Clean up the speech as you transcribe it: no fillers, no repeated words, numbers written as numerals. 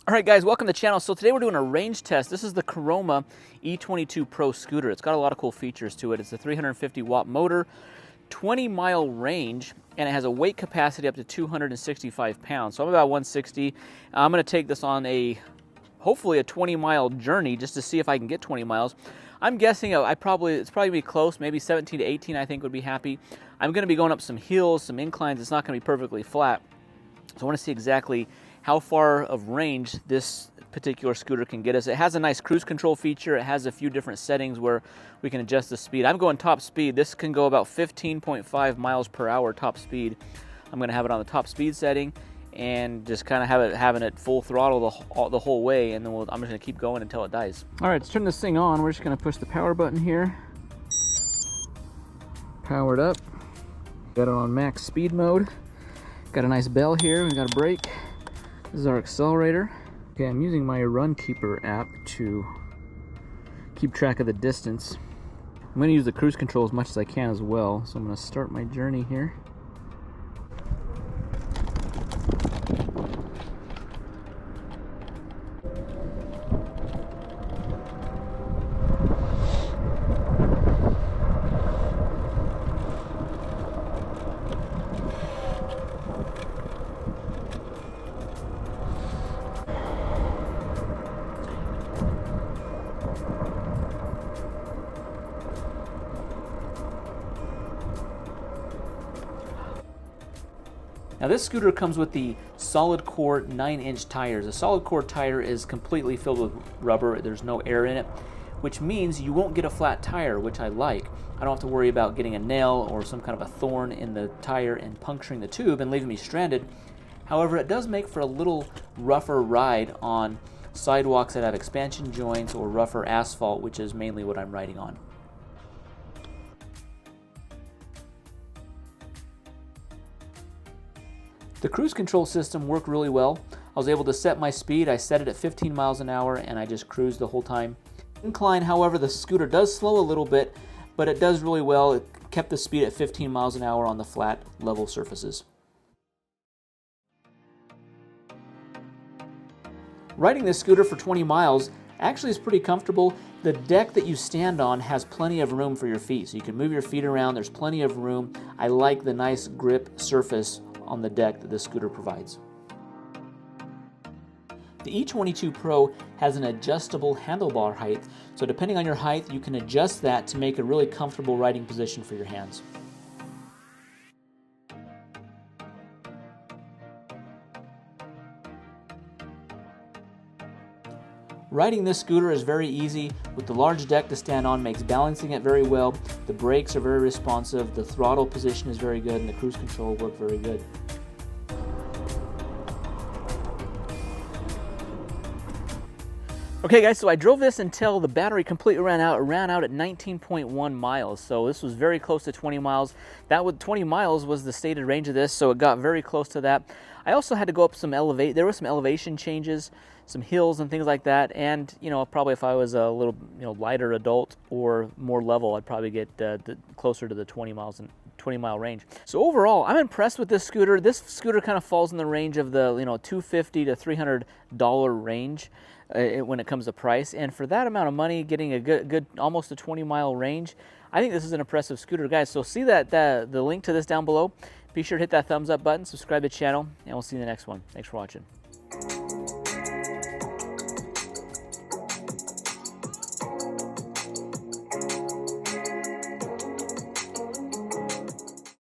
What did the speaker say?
All right, guys, welcome to the channel. So today we're doing a range test. This is the Caroma E22 Pro scooter. It's got a lot of cool features to it. It's a 350 watt motor, 20-mile range, and it has a weight capacity up to 265 pounds. So I'm about 160. I'm going to take this on hopefully a 20-mile journey just to see if I can get 20 miles. I'm guessing it's probably gonna be close, maybe 17 to 18 I think would be happy. I'm going to be going up some hills, some inclines. It's not going to be perfectly flat. So I want to see exactly how far of range this particular scooter can get us. It has a nice cruise control feature. It has a few different settings where we can adjust the speed. I'm going top speed. This can go about 15.5 miles per hour top speed. I'm going to have it on the top speed setting and just kind of having it full throttle the whole way, and then I'm just going to keep going until it dies. All right, let's turn this thing on. We're just going to push the power button here. Powered up. Got it on max speed mode. Got a nice bell here. We got a brake. This is our accelerator. Okay, I'm using my Run Keeper app to keep track of the distance. I'm going to use the cruise control as much as I can as well. So I'm going to start my journey here. Now this scooter comes with the solid core 9-inch tires. A solid core tire is completely filled with rubber. There's no air in it, which means you won't get a flat tire, which I like. I don't have to worry about getting a nail or some kind of a thorn in the tire and puncturing the tube and leaving me stranded. However, it does make for a little rougher ride on sidewalks that have expansion joints or rougher asphalt, which is mainly what I'm riding on. The cruise control system worked really well. I was able to set my speed. I set it at 15 miles an hour and I just cruised the whole time. Incline, however, the scooter does slow a little bit, but it does really well. It kept the speed at 15 miles an hour on the flat, level surfaces. Riding this scooter for 20 miles actually is pretty comfortable. The deck that you stand on has plenty of room for your feet, so you can move your feet around. There's plenty of room. I like the nice grip surface on the deck that this scooter provides. The E22 Pro has an adjustable handlebar height, so depending on your height, you can adjust that to make a really comfortable riding position for your hands. Riding this scooter is very easy. With the large deck to stand on makes balancing it very well. The brakes are very responsive, the throttle position is very good, and the cruise control work very good. Okay guys, so I drove this until the battery completely ran out. It ran out at 19.1 miles, so this was very close to 20 miles. 20 miles was the stated range of this, so it got very close to that. I also had to go up there were some elevation changes, some hills and things like that, and probably if I was a little lighter adult or more level, I'd probably get closer to the 20-mile range. So overall, I'm impressed with this scooter. This scooter kind of falls in the range of the $250 to $300 range when it comes to price, and for that amount of money, getting a good almost a 20-mile range, I think this is an impressive scooter, guys. So see the link to this down below. Be sure to hit that thumbs up button, subscribe to the channel, and we'll see you in the next one. Thanks for watching.